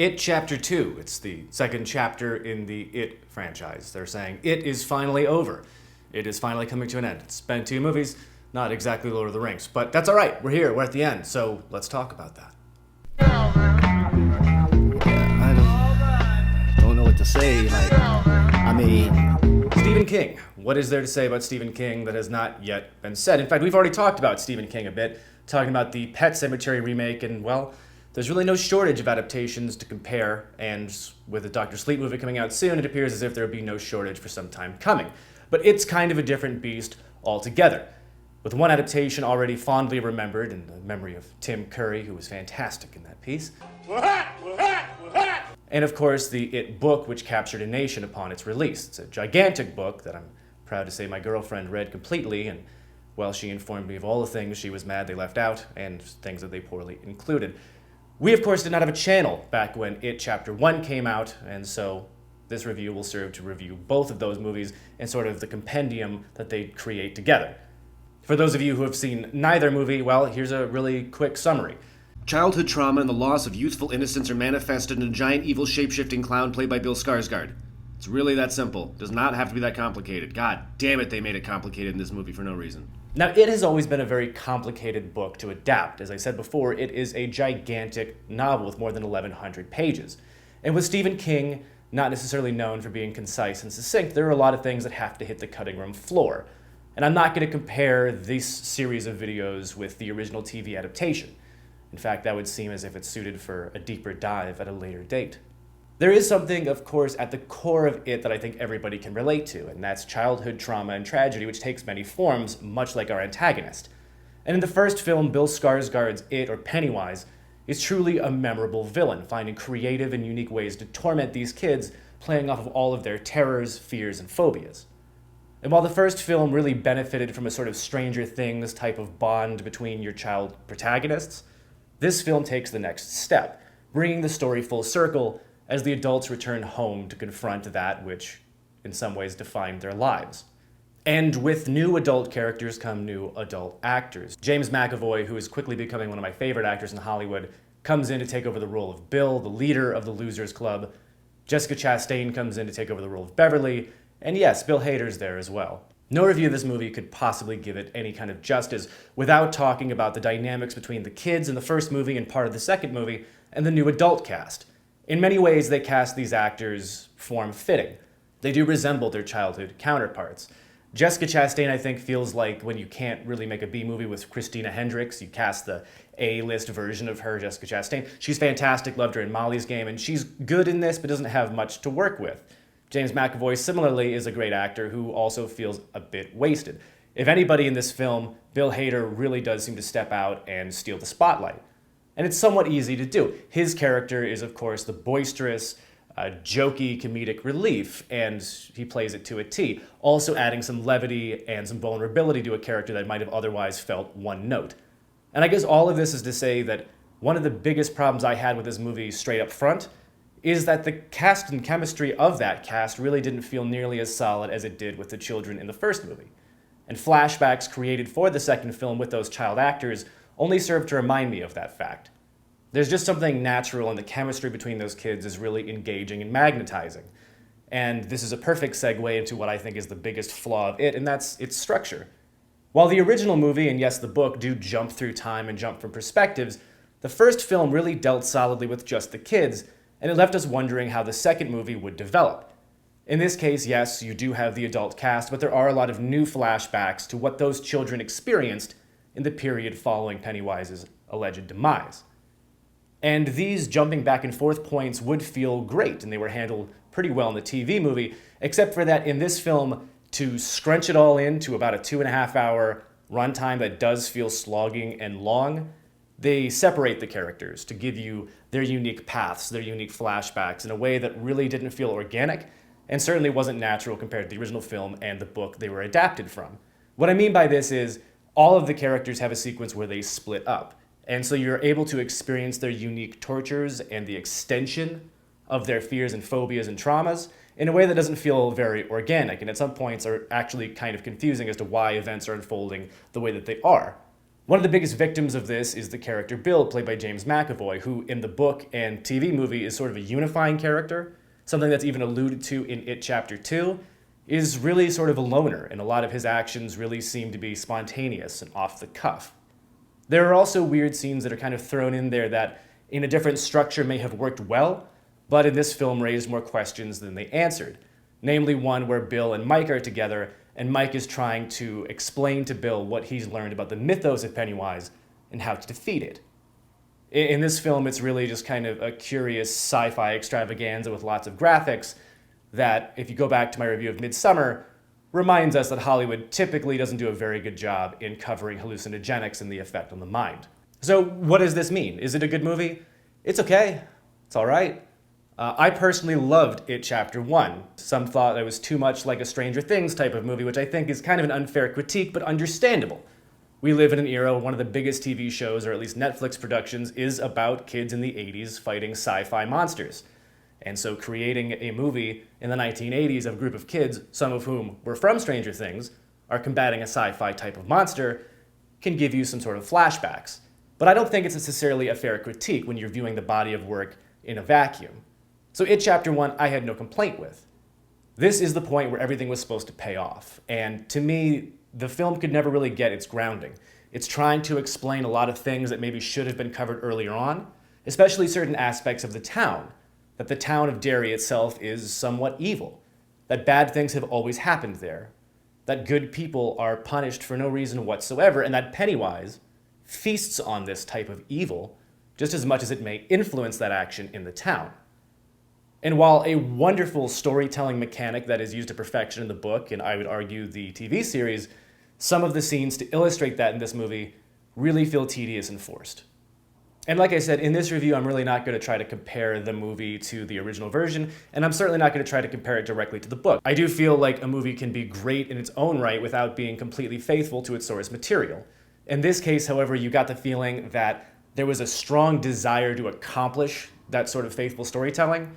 It Chapter 2. It's the second chapter in the It franchise. They're saying it is finally over. It is finally coming to an end. It's been 2 movies, not exactly Lord of the Rings, but that's all right. We're here. We're at the end, so let's talk about that. I don't know what to say. Stephen King. What is there to say about Stephen King that has not yet been said? In fact, we've already talked about Stephen King a bit, talking about the Pet Sematary remake, and well, there's really no shortage of adaptations to compare, and with the Dr. Sleep movie coming out soon, it appears as if there will be no shortage for some time coming. But it's kind of a different beast altogether, with one adaptation already fondly remembered in the memory of Tim Curry, who was fantastic in that piece. And of course, the It book, which captured a nation upon its release. It's a gigantic book that I'm proud to say my girlfriend read completely, and well, she informed me of all the things she was mad they left out, and things that they poorly included. We, of course, did not have a channel back when It Chapter 1 came out, and so this review will serve to review both of those movies and sort of the compendium that they create together. For those of you who have seen neither movie, well, here's a really quick summary. Childhood trauma and the loss of youthful innocence are manifested in a giant evil shape-shifting clown played by Bill Skarsgård. It's really that simple. It does not have to be that complicated. God damn it, they made it complicated in this movie for no reason. Now, It has always been a very complicated book to adapt. As I said before, it is a gigantic novel with more than 1,100 pages. And with Stephen King, not necessarily known for being concise and succinct, there are a lot of things that have to hit the cutting room floor. And I'm not going to compare this series of videos with the original TV adaptation. In fact, that would seem as if it's suited for a deeper dive at a later date. There is something, of course, at the core of It that I think everybody can relate to, and that's childhood trauma and tragedy, which takes many forms, much like our antagonist. And in the first film, Bill Skarsgård's It, or Pennywise, is truly a memorable villain, finding creative and unique ways to torment these kids, playing off of all of their terrors, fears, and phobias. And while the first film really benefited from a sort of Stranger Things type of bond between your child protagonists, this film takes the next step, bringing the story full circle as the adults return home to confront that which, in some ways, defined their lives. And with new adult characters come new adult actors. James McAvoy, who is quickly becoming one of my favorite actors in Hollywood, comes in to take over the role of Bill, the leader of the Losers Club. Jessica Chastain comes in to take over the role of Beverly, and yes, Bill Hader's there as well. No review of this movie could possibly give it any kind of justice without talking about the dynamics between the kids in the first movie and part of the second movie and the new adult cast. In many ways, they cast these actors form-fitting. They do resemble their childhood counterparts. Jessica Chastain, I think, feels like when you can't really make a B movie with Christina Hendricks, you cast the A-list version of her, Jessica Chastain. She's fantastic, loved her in Molly's Game, and she's good in this, but doesn't have much to work with. James McAvoy, similarly, is a great actor who also feels a bit wasted. If anybody in this film, Bill Hader really does seem to step out and steal the spotlight. And it's somewhat easy to do. His character is, of course, the boisterous, jokey comedic relief, and he plays it to a T, also adding some levity and some vulnerability to a character that might have otherwise felt one note. And I guess all of this is to say that one of the biggest problems I had with this movie straight up front is that the cast and chemistry of that cast really didn't feel nearly as solid as it did with the children in the first movie. And flashbacks created for the second film with those child actors only serve to remind me of that fact. There's just something natural, and the chemistry between those kids is really engaging and magnetizing. And this is a perfect segue into what I think is the biggest flaw of It, and that's its structure. While the original movie, and yes, the book, do jump through time and jump from perspectives, the first film really dealt solidly with just the kids, and it left us wondering how the second movie would develop. In this case, yes, you do have the adult cast, but there are a lot of new flashbacks to what those children experienced in the period following Pennywise's alleged demise. And these jumping back and forth points would feel great, and they were handled pretty well in the TV movie, except for that in this film, to scrunch it all into about a 2.5-hour runtime that does feel slogging and long, they separate the characters to give you their unique paths, their unique flashbacks in a way that really didn't feel organic and certainly wasn't natural compared to the original film and the book they were adapted from. What I mean by this is all of the characters have a sequence where they split up, and so you're able to experience their unique tortures and the extension of their fears and phobias and traumas in a way that doesn't feel very organic, and at some points are actually kind of confusing as to why events are unfolding the way that they are. One of the biggest victims of this is the character Bill, played by James McAvoy, who in the book and TV movie is sort of a unifying character, something that's even alluded to in It Chapter 2, is really sort of a loner, and a lot of his actions really seem to be spontaneous and off the cuff. There are also weird scenes that are kind of thrown in there that in a different structure may have worked well, but in this film raised more questions than they answered. Namely one where Bill and Mike are together, and Mike is trying to explain to Bill what he's learned about the mythos of Pennywise and how to defeat it. In this film, it's really just kind of a curious sci-fi extravaganza with lots of graphics that, if you go back to my review of Midsommar, reminds us that Hollywood typically doesn't do a very good job in covering hallucinogenics and the effect on the mind. So what does this mean? Is it a good movie? It's okay. It's all right. I personally loved It Chapter 1. Some thought it was too much like a Stranger Things type of movie, which I think is kind of an unfair critique, but understandable. We live in an era where one of the biggest TV shows, or at least Netflix productions, is about kids in the 80s fighting sci-fi monsters. And so creating a movie in the 1980s of a group of kids, some of whom were from Stranger Things, are combating a sci-fi type of monster, can give you some sort of flashbacks. But I don't think it's necessarily a fair critique when you're viewing the body of work in a vacuum. So It Chapter 1, I had no complaint with. This is the point where everything was supposed to pay off. And to me, the film could never really get its grounding. It's trying to explain a lot of things that maybe should have been covered earlier on, especially certain aspects of the town. That the town of Derry itself is somewhat evil. That bad things have always happened there. That good people are punished for no reason whatsoever, and that Pennywise feasts on this type of evil just as much as it may influence that action in the town. And while a wonderful storytelling mechanic that is used to perfection in the book, and I would argue the TV series, some of the scenes to illustrate that in this movie really feel tedious and forced. And like I said, in this review, I'm really not going to try to compare the movie to the original version, and I'm certainly not going to try to compare it directly to the book. I do feel like a movie can be great in its own right without being completely faithful to its source material. In this case, however, you got the feeling that there was a strong desire to accomplish that sort of faithful storytelling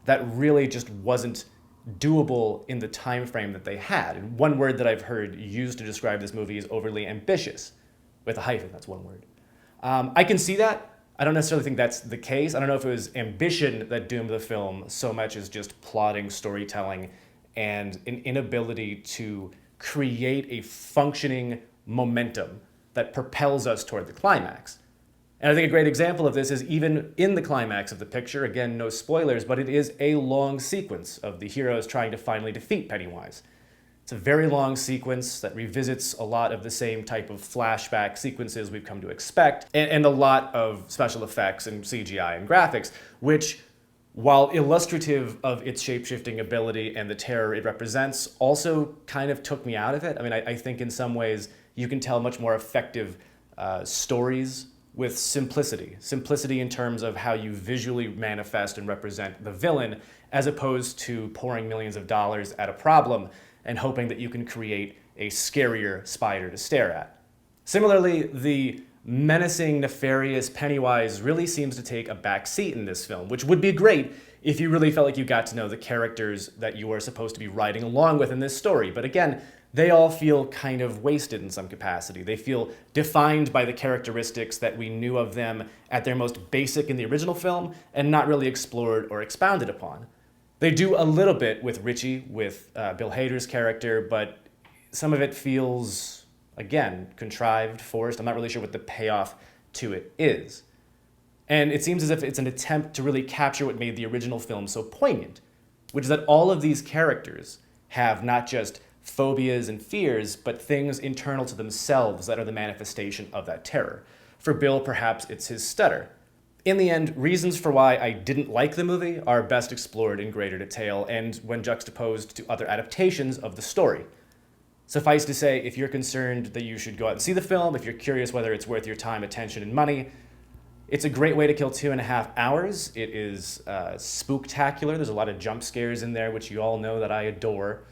that really just wasn't doable in the time frame that they had. And one word that I've heard used to describe this movie is overly ambitious, with a hyphen, that's one word. I can see that. I don't necessarily think that's the case. I don't know if it was ambition that doomed the film so much as just plotting, storytelling, and an inability to create a functioning momentum that propels us toward the climax. And I think a great example of this is even in the climax of the picture, again, no spoilers, but it is a long sequence of the heroes trying to finally defeat Pennywise. It's a very long sequence that revisits a lot of the same type of flashback sequences we've come to expect, and a lot of special effects and CGI and graphics, which, while illustrative of its shape-shifting ability and the terror it represents, also kind of took me out of it. I mean, I think in some ways you can tell much more effective stories with simplicity. Simplicity in terms of how you visually manifest and represent the villain, as opposed to pouring millions of dollars at a problem and hoping that you can create a scarier spider to stare at. Similarly, the menacing, nefarious Pennywise really seems to take a back seat in this film, which would be great if you really felt like you got to know the characters that you are supposed to be riding along with in this story. But again, they all feel kind of wasted in some capacity. They feel defined by the characteristics that we knew of them at their most basic in the original film and not really explored or expounded upon. They do a little bit with Richie, with Bill Hader's character, but some of it feels, again, contrived, forced. I'm not really sure what the payoff to it is. And it seems as if it's an attempt to really capture what made the original film so poignant, which is that all of these characters have not just phobias and fears, but things internal to themselves that are the manifestation of that terror. For Bill, perhaps it's his stutter. In the end, reasons for why I didn't like the movie are best explored in greater detail and when juxtaposed to other adaptations of the story. Suffice to say, if you're concerned that you should go out and see the film, if you're curious whether it's worth your time, attention, and money, it's a great way to kill 2.5 hours. It is spooktacular. There's a lot of jump scares in there, which you all know that I adore.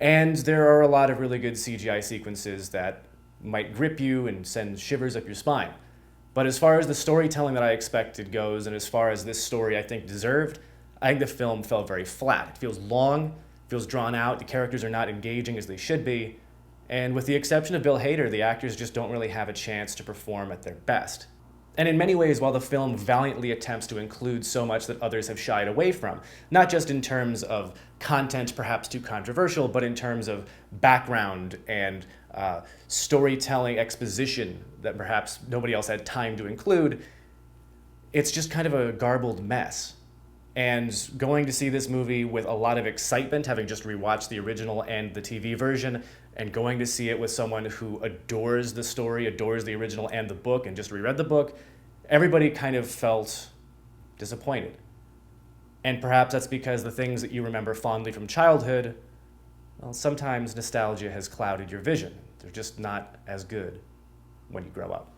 And there are a lot of really good CGI sequences that might grip you and send shivers up your spine. But as far as the storytelling that I expected goes, and as far as this story I think deserved, I think the film fell very flat. It feels long, feels drawn out, the characters are not engaging as they should be, And with the exception of Bill Hader, the actors just don't really have a chance to perform at their best. And in many ways, while the film valiantly attempts to include so much that others have shied away from, not just in terms of content perhaps too controversial, but in terms of background and storytelling exposition that perhaps nobody else had time to include, it's just kind of a garbled mess. And going to see this movie with a lot of excitement, having just rewatched the original and the TV version, and going to see it with someone who adores the story, adores the original and the book, and just reread the book, everybody kind of felt disappointed. And perhaps that's because the things that you remember fondly from childhood, well, sometimes nostalgia has clouded your vision. They're just not as good when you grow up.